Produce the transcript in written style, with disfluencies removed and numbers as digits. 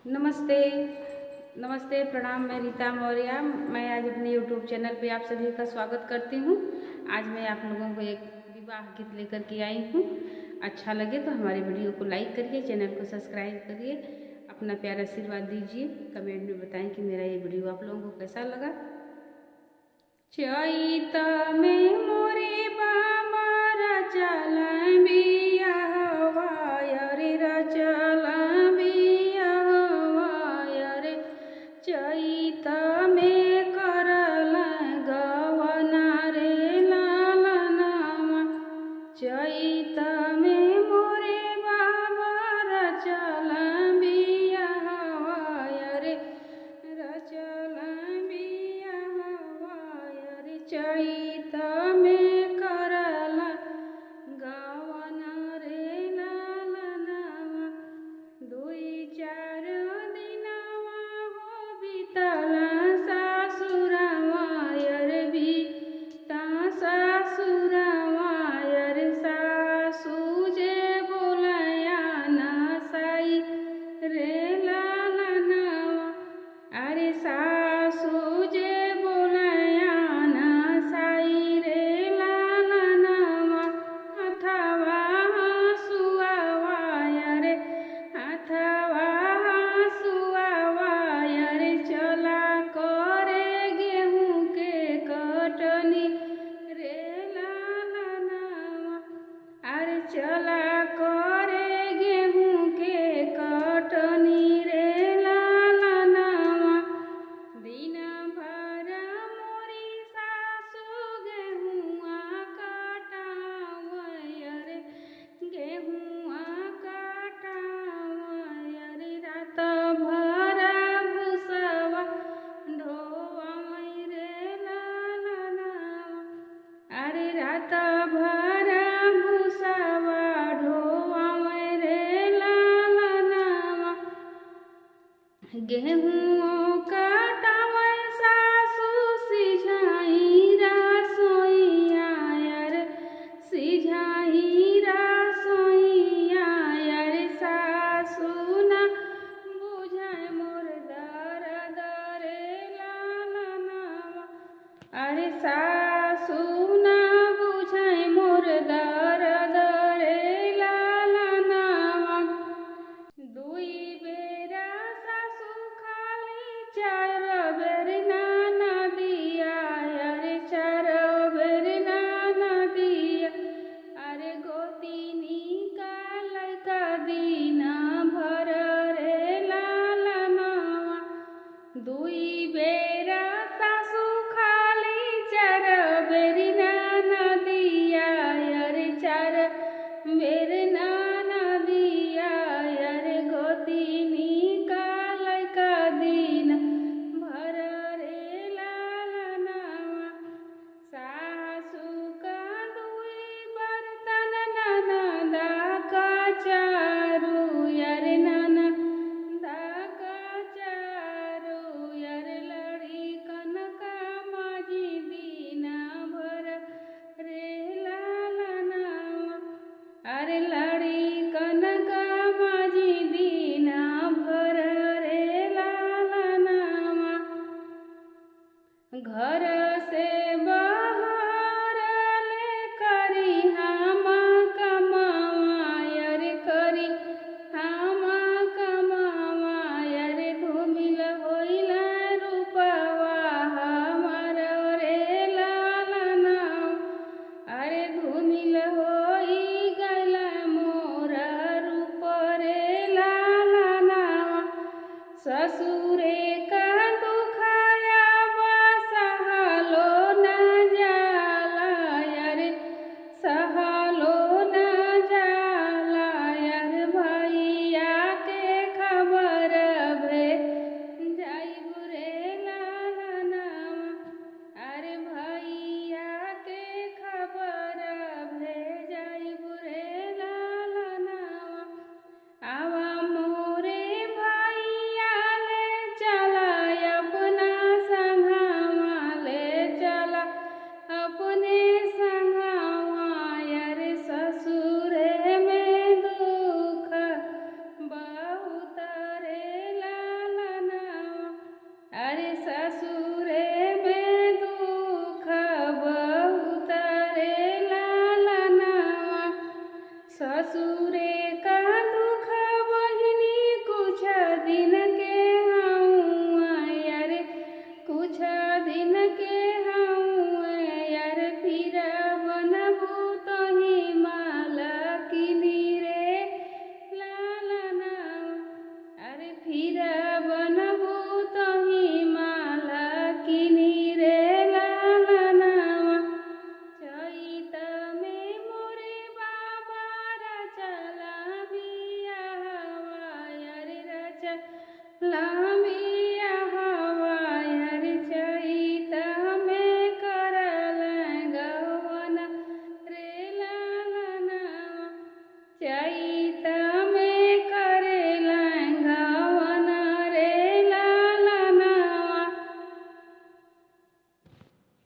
नमस्ते। नमस्ते, प्रणाम। मैं रीता मौर्य। मैं आज अपने यूट्यूब चैनल पे आप सभी का स्वागत करती हूँ। आज मैं आप लोगों को एक विवाह गीत लेकर के आई हूँ। अच्छा लगे तो हमारे वीडियो को लाइक करिए, चैनल को सब्सक्राइब करिए, अपना प्यार आशीर्वाद दीजिए। कमेंट में बताएं कि मेरा ये वीडियो आप लोगों को कैसा लगा। चैत में मोरे बाबा रचल बियाहवा रे, रचल बियाहवा रे। चैत में करल गवना रे लालनावा। चैत में मोरे बाबा रचल बियाहवा रे, रचल बियाहवा रे। चैत में करल गवना रे लालनावा। दुई चार दिनवा हो बीतल सासुरवा रे, बीता सासुरवा रे। सासू जे बोलया ना साई रे लालनावा। अरे सासू जे बोलया ना साई रे लालनावा। हथवा हसुआवा रे, हथवा हसुआवा रे। चला करे गेहूं के कटनी रे लालनावा। अरे चला करे गेहूं के कटनी रे लालनावा। दिन भर मोरी सासू गेहुआ काटावा रे, गेहुआ काटावा रे। रात भर भूसवा ढोवा रे लालनावा। अरे रात भर भूसवा ढोवा रे लालनावा। गेहूं काटावा सासू सिझाई रसोइया रे, सिझाई रसोइया रे। सासू न बुझाए मोर दर्द रे लालनावा। अरे सासू न बुझाए मोर दर्द रे लालनावा। दुई बेरा सासू खाली चार बेर नाना दिया रे, चार बेर नाना दिया। अरे गोतिनी का लैका दीना भर रे लालनावा। दुई बेरा सासू खाली चार बेर नाना दिया रे, चार बेर नाना दिया रे। गोतिनी का लैका दीना भर रे लालनावा। सासू का दुई बर्तन ननदा का चारू रे, ननदा का चारू रे। लड़ी कनका माजी दीना भर रे लालनावा। अरे लड़ी कनका माजी दीना भर रे लालनावा। घर से बाहर ले करी हम कमावा रे, करी हम कमावा रे। धूमिल होइला रूपवा हमर रे लालनावा। अरे धूमिल होई गइल मोर रूप रे लालनावा। ससुरे का दुखाया सहलो न जाला रे, सहलो न जाला रे। भैया के खबर भे जाइब रे लालनावा। अरे भैया के खबर भेजाइब रे लालनावा। आवा मोरे भैया ले लामी